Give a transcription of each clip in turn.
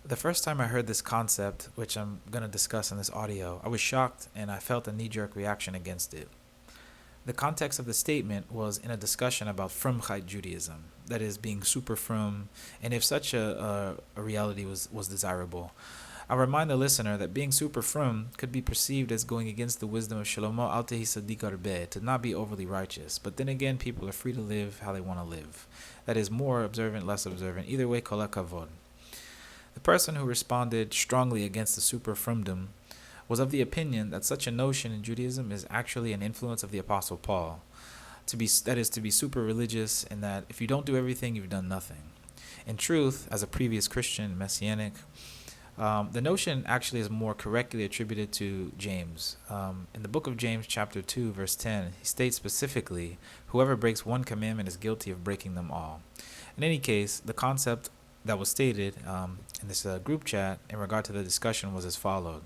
The first time I heard this concept, which I'm going to discuss in this audio, I was shocked and I felt a knee-jerk reaction against it. The context of the statement was in a discussion about frumkeit Judaism, that is, being super frum, and if such a reality was desirable. I'll remind the listener that being super frum could be perceived as going against the wisdom of Shlomo al tehi sadiq arbe, to not be overly righteous. But then again, people are free to live how they want to live. That is, more observant, less observant. Either way, kol hakavod. The person who responded strongly against the super frumdom was of the opinion that such a notion in Judaism is actually an influence of the Apostle Paul. That is, to be super religious, and that if you don't do everything, you've done nothing. In truth, as a previous Christian, Messianic, the notion actually is more correctly attributed to James. In the book of James, chapter 2, verse 10, he states specifically, whoever breaks one commandment is guilty of breaking them all. In any case, the concept that was stated in this group chat in regard to the discussion was as followed.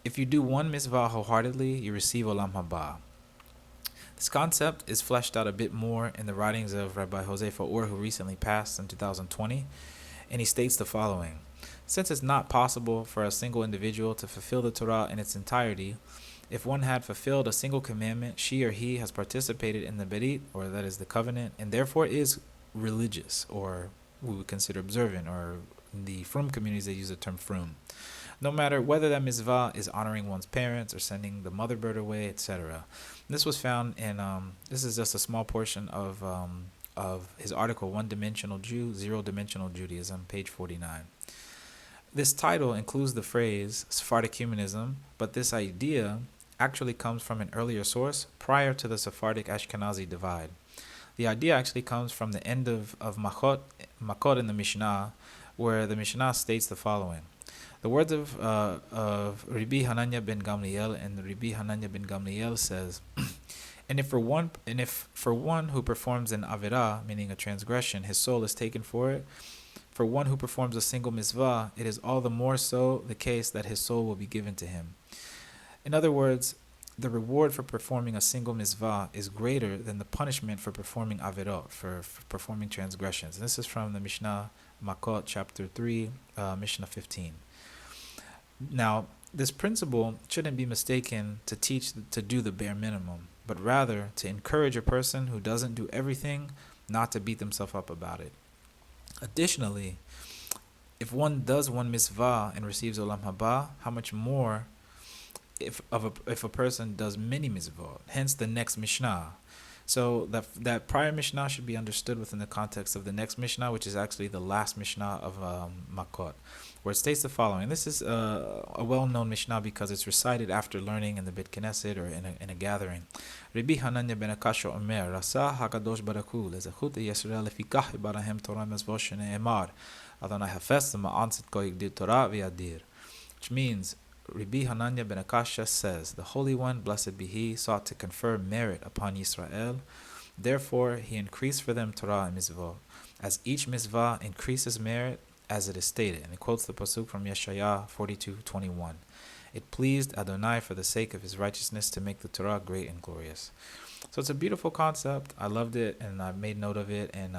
If you do one miṣsvah wholeheartedly, you receive Olam Haba. This concept is fleshed out a bit more in the writings of Rabbi Jose Faur, who recently passed in 2020, and he states the following. Since it's not possible for a single individual to fulfill the Torah in its entirety, if one had fulfilled a single commandment, she or he has participated in the berit, or that is the covenant, and therefore is religious, or we would consider observant, or in the frum communities they use the term frum. No matter whether that mitzvah is honoring one's parents or sending the mother bird away, etc. This was found in, this is just a small portion of his article, One-Dimensional Jew, Zero-Dimensional Judaism, page 49. This title includes the phrase Sephardic Humanism, but this idea actually comes from an earlier source prior to the Sephardic Ashkenazi divide. The idea actually comes from the end of Makkot in the Mishnah, where the Mishnah states the following. The words of Rabbi Hananya ben Gamliel, and Rabbi Hananya ben Gamliel says, and if for one who performs an avirah, meaning a transgression, his soul is taken for it, for one who performs a single mitzvah, it is all the more so the case that his soul will be given to him. In other words, the reward for performing a single mitzvah is greater than the punishment for performing avirot, for performing transgressions. And this is from the Mishnah Makkot, chapter 3, Mishnah 15. Now, this principle shouldn't be mistaken to teach to do the bare minimum, but rather to encourage a person who doesn't do everything not to beat themselves up about it. Additionally, if one does one mitzvah and receives Olam Haba, how much more if a person does many mitzvot, hence the next Mishnah. So that prior Mishnah should be understood within the context of the next Mishnah, which is actually the last Mishnah of Makkot, where it states the following. This is a well-known Mishnah because it's recited after learning in the Beit Knesset or in a gathering. Rabbi Hananya ben Akasha Omer, Rasa HaKadosh Baruch Hu, Lezachut Yisrael Lefikach Barahem Torah Mezvah Shene'emar, Adonai Hafes Ma'anzit Ko Yigdir Torah V'Yadir, which means Rabbi Hananya ben Akasha says, the Holy One, blessed be He, sought to confer merit upon Yisrael. Therefore, He increased for them Torah and mitzvah, as each mitzvah increases merit, as it is stated. And it quotes the pasuk from Yeshaya 42:21. It pleased Adonai for the sake of His righteousness to make the Torah great and glorious. So it's a beautiful concept. I loved it, and I made note of it, and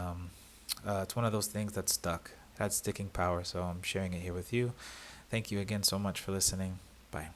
it's one of those things that stuck. It had sticking power, so I'm sharing it here with you. Thank you again so much for listening. Bye.